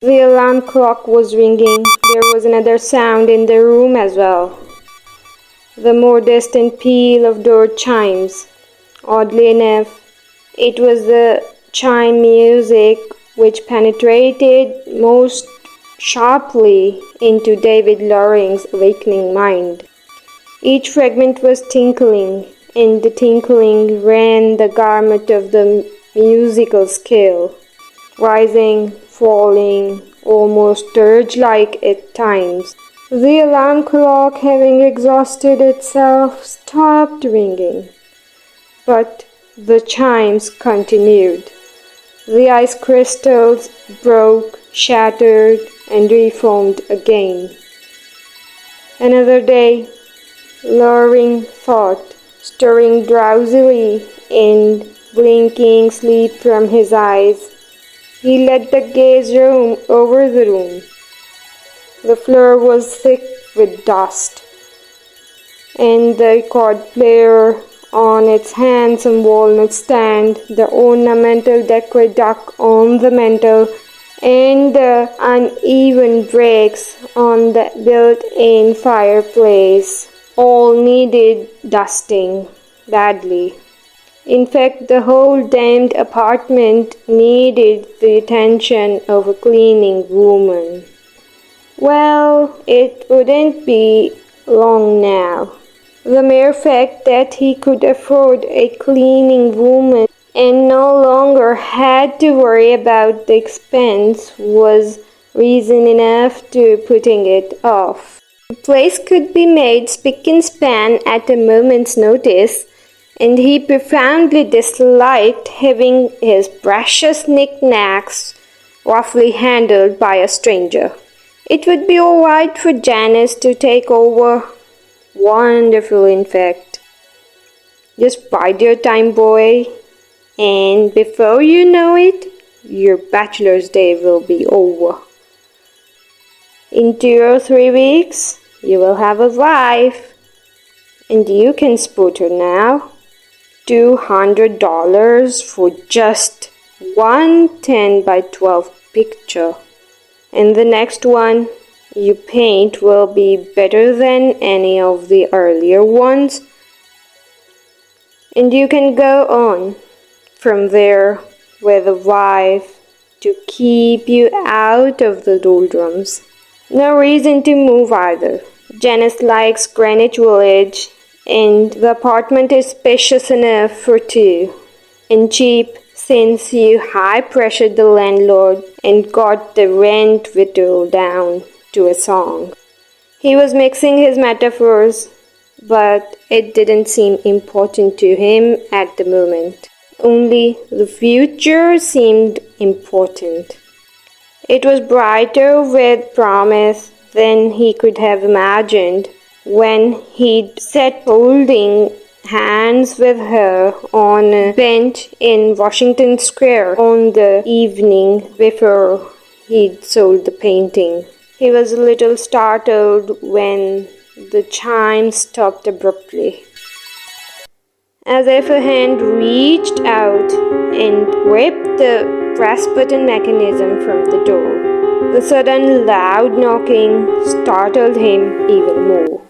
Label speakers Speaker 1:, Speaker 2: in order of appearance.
Speaker 1: The alarm clock was ringing. There was another sound in the room as well. The more distant peal of door chimes. Oddly enough, it was the chime music which penetrated most sharply into David Loring's awakening mind. Each fragment was tinkling, and the tinkling ran the gamut of the musical scale, rising, falling, almost dirge-like at times. The alarm clock, having exhausted itself, stopped ringing. But the chimes continued. The ice crystals broke, shattered, and reformed again. Another day, Loring thought, stirring drowsily and blinking sleep from his eyes. He let the gaze roam over the room. The floor was thick with dust, and the record player on its handsome walnut stand, the ornamental aqueduct on the mantel, and the uneven bricks on the built-in fireplace all needed dusting badly. In fact, the whole damned apartment needed the attention of a cleaning woman. Well, it wouldn't be long now. The mere fact that he could afford a cleaning woman and no longer had to worry about the expense was reason enough to putting it off. The place could be made spick and span at a moment's notice, and he profoundly disliked having his precious knickknacks roughly handled by a stranger. It would be all right for Janice to take over. Wonderful, in fact. Just bide your time, boy, and before you know it, your bachelor's day will be over. In 2 or 3 weeks, you will have a wife, and you can sport her now. $200 for just one 10 by 12 picture. And the next one you paint will be better than any of the earlier ones. And you can go on from there with a wife to keep you out of the doldrums. No reason to move either. Janice likes Greenwich Village, and the apartment is spacious enough for 2, and cheap since you high-pressured the landlord and got the rent whittled down to a song. He was mixing his metaphors, but it didn't seem important to him at the moment. Only the future seemed important. It was brighter with promise than he could have imagined when he'd sat holding hands with her on a bench in Washington Square on the evening before he'd sold the painting. He was a little startled when the chime stopped abruptly, as if a hand reached out and gripped the press button mechanism from the door. The sudden loud knocking startled him even more.